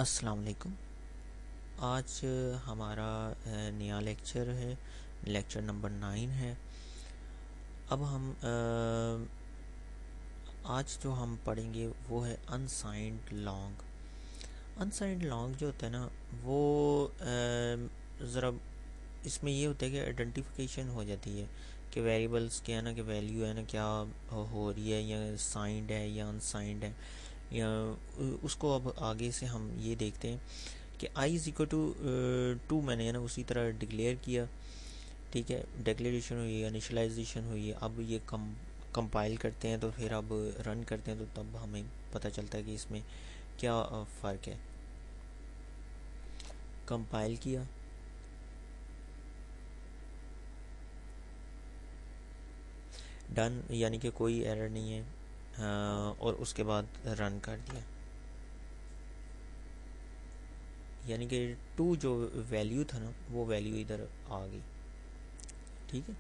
अस्सलाम वालेकुम। आज हमारा नया लेक्चर है, लेक्चर नंबर 9 है। अब हम आज जो हम पढ़ेंगे वो है अनसाइंड लॉन्ग। अनसाइंड लॉन्ग जो होता है ना वो ज़रा इसमें ये होता है कि आइडेंटिफिकेशन हो जाती है कि वेरिएबल्स क्या है ना, कि वैल्यू है ना क्या हो रही है, या साइंड है या अनसाइंड है, या उसको अब आगे से हम ये देखते हैं कि आई इज़ इक्वल टू 2 मैंने है ना उसी तरह डिक्लेयर किया। ठीक है, डिक्लेरेशन हुई है, इनिशलाइजेशन हुई है। अब ये कंपाइल करते हैं तो फिर अब रन करते हैं तो तब हमें पता चलता है कि इसमें क्या फ़र्क है। कंपाइल किया, डन, यानी कि कोई एरर नहीं है। और उसके बाद रन कर दिया, यानी कि 2 जो वैल्यू था ना वो वैल्यू इधर आ गई। ठीक है।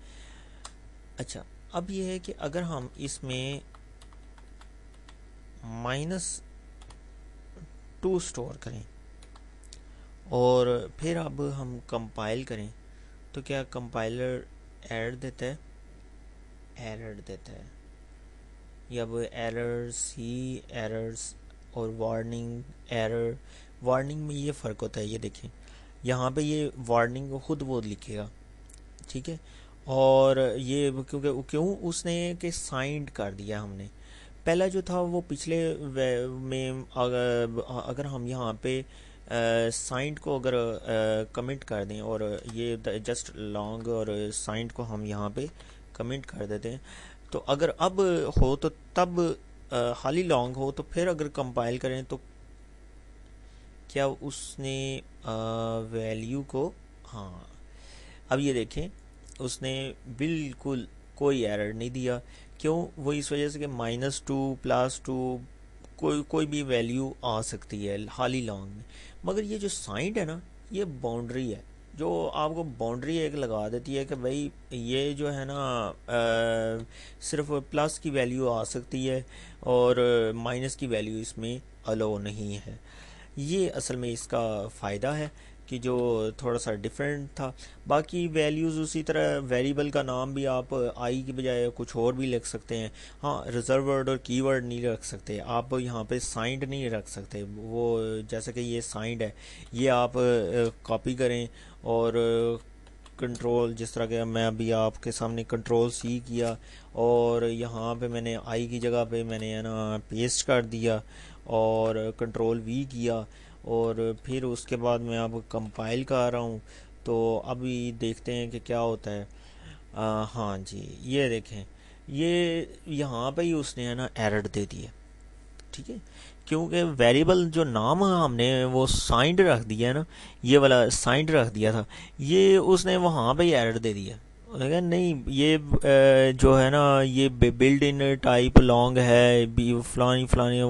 अच्छा, अब ये है कि अगर हम इसमें -2 स्टोर करें और फिर अब हम कंपाइल करें तो क्या कंपाइलर एरर देता है? एरर देता है। ये अब एरर्स ही एरर्स और वार्निंग एरर। वार्निंग में ये फ़र्क होता है, ये देखें यहाँ पे ये वार्निंग को खुद वो लिखेगा। ठीक है। और ये क्योंकि क्यों उसने कि साइंड कर दिया हमने। पहला जो था वो पिछले में अगर हम यहाँ पे साइंड को अगर कमेंट कर दें और ये जस्ट लॉन्ग और साइंड को हम यहाँ पे कमेंट कर देते हैं, तो अगर अब हो तो तब खाली लॉन्ग हो तो फिर अगर कंपाइल करें तो क्या उसने वैल्यू को, हाँ अब ये देखें उसने बिल्कुल कोई एरर नहीं दिया। क्यों? वो इस वजह से कि -2 +2 कोई भी वैल्यू आ सकती है खाली लॉन्ग में। मगर ये जो साइंड है ना ये बाउंड्री है जो आपको बाउंड्री एक लगा देती है कि भाई ये जो है ना सिर्फ प्लस की वैल्यू आ सकती है और माइनस की वैल्यू इसमें अलो नहीं है। ये असल में इसका फ़ायदा है कि जो थोड़ा सा डिफरेंट था। बाकी वैल्यूज़ उसी तरह, वेरिएबल का नाम भी आप आई की बजाय कुछ और भी लिख सकते हैं। हाँ, रिजर्व वर्ड और कीवर्ड नहीं रख सकते आप, यहाँ पे साइंड नहीं रख सकते। वो जैसे कि ये साइंड है, ये आप कॉपी करें और कंट्रोल, जिस तरह के मैं अभी आपके सामने कंट्रोल C किया और यहाँ पे मैंने आई की जगह पे मैंने है ना पेस्ट कर दिया और कंट्रोल V किया और फिर उसके बाद मैं अब कंपाइल कर रहा हूँ। तो अभी देखते हैं कि क्या होता है। हाँ जी, ये देखें, ये यहाँ पे ही उसने है ना एरर दे दिया। ठीक है, क्योंकि वेरिएबल जो नाम है हमने वो साइंड रख दिया है ना, ये वाला साइंड रख दिया था, ये उसने वहाँ पे ही एरर दे दिया। उसने कहा नहीं, ये जो है ना ये बिल्ड इन टाइप लॉन्ग है फलानी फलानी,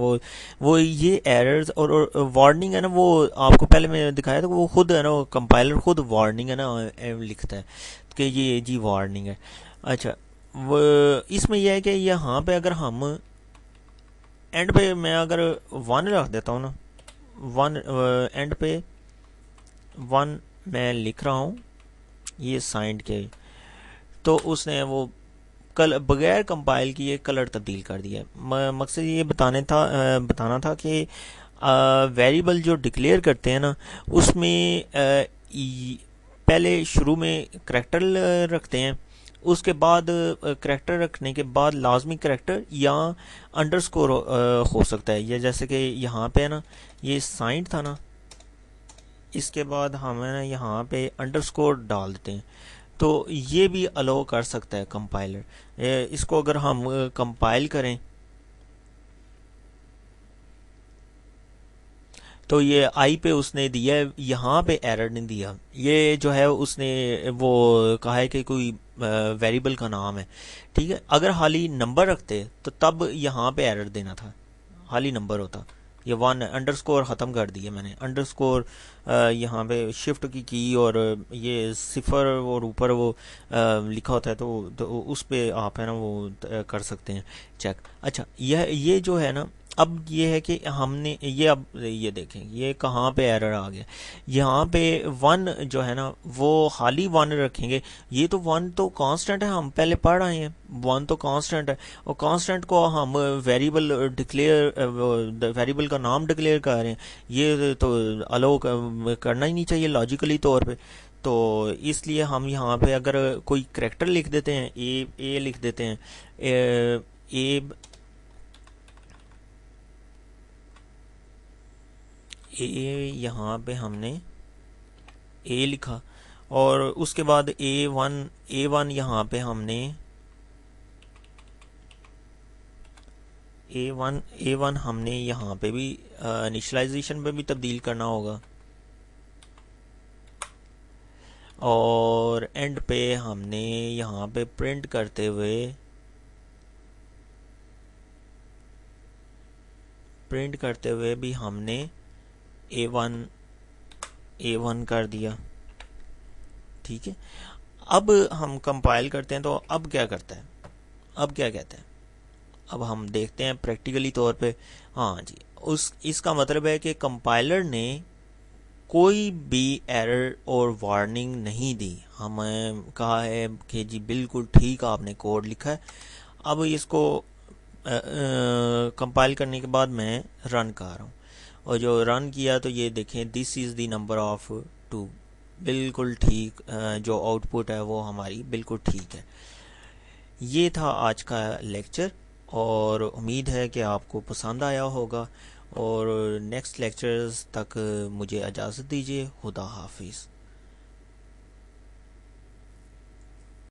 वो ये एरर्स और वार्निंग है ना, वो आपको पहले मैं दिखाया था, वो खुद है ना, वो कंपाइलर खुद वार्निंग है ना लिखता है कि ये जी वार्निंग है। अच्छा, वो इसमें यह है कि यहाँ पे अगर हम एंड पे मैं अगर 1 रख देता हूँ ना, 1 एंड पे 1 मैं लिख रहा हूँ ये साइंड के, तो उसने वो कल बगैर कंपाइल किए कलर तब्दील कर दिया। मकसद ये बताना था कि वेरिएबल जो डिक्लेयर करते हैं ना उसमें पहले शुरू में करैक्टर रखते हैं, उसके बाद करैक्टर रखने के बाद लाजमी करैक्टर या अंडरस्कोर हो सकता है। या जैसे कि यहाँ पे है ना ये साइंड था ना, इसके बाद हम है ना यहाँ पे अंडरस्कोर डाल देते हैं, तो ये भी अलाउ कर सकता है कंपाइलर। इसको अगर हम कंपाइल करें तो ये आई पे उसने दिया है, यहाँ पे एरर नहीं दिया। ये जो है उसने वो कहा है कि कोई वेरिएबल का नाम है। ठीक है, अगर खाली नंबर रखते तो तब यहाँ पे एरर देना था, खाली नंबर होता। ये 1 अंडरस्कोर ख़त्म कर दिया मैंने, अंडरस्कोर यहाँ पे शिफ्ट की और ये सिफर और ऊपर वो लिखा होता है, तो उस पे आप है ना वो कर सकते हैं चेक। अच्छा, यह ये जो है ना, अब ये है कि हमने ये, अब ये देखें ये कहाँ पे एरर आ गया। यहाँ पे वन जो है ना वो खाली वन रखेंगे। ये तो वन तो कांस्टेंट है, हम पहले पढ़ आए हैं, वन तो कांस्टेंट है, और कांस्टेंट को हम वेरिएबल डिक्लेयर, वेरिएबल का नाम डिक्लेयर कर रहे हैं। ये तो अलाउ करना ही नहीं चाहिए लॉजिकली तौर पे। तो इसलिए हम यहाँ पे अगर कोई करेक्टर लिख देते हैं, ए लिख देते हैं, ए यहाँ पे हमने ए लिखा, और उसके बाद ए वन यहाँ पे हमने ए वन हमने यहाँ पे भी इनिशलाइजेशन पे भी तब्दील करना होगा, और एंड पे हमने यहाँ पे प्रिंट करते हुए भी हमने ए वन कर दिया। ठीक है, अब हम कंपाइल करते हैं तो अब क्या करता है, अब क्या कहता है, अब हम देखते हैं प्रैक्टिकली तौर पे। हाँ जी, उस इसका मतलब है कि कंपाइलर ने कोई भी एरर और वार्निंग नहीं दी। हमें कहा है कि जी बिल्कुल ठीक आपने कोड लिखा है। अब इसको कंपाइल करने के बाद मैं रन कर रहा हूँ, और जो रन किया तो ये देखें this is the number of 2, बिल्कुल ठीक। जो आउटपुट है वो हमारी बिल्कुल ठीक है। ये था आज का लेक्चर, और उम्मीद है कि आपको पसंद आया होगा, और नेक्स्ट लेक्चर्स तक मुझे इजाज़त दीजिए। खुदा हाफिज़।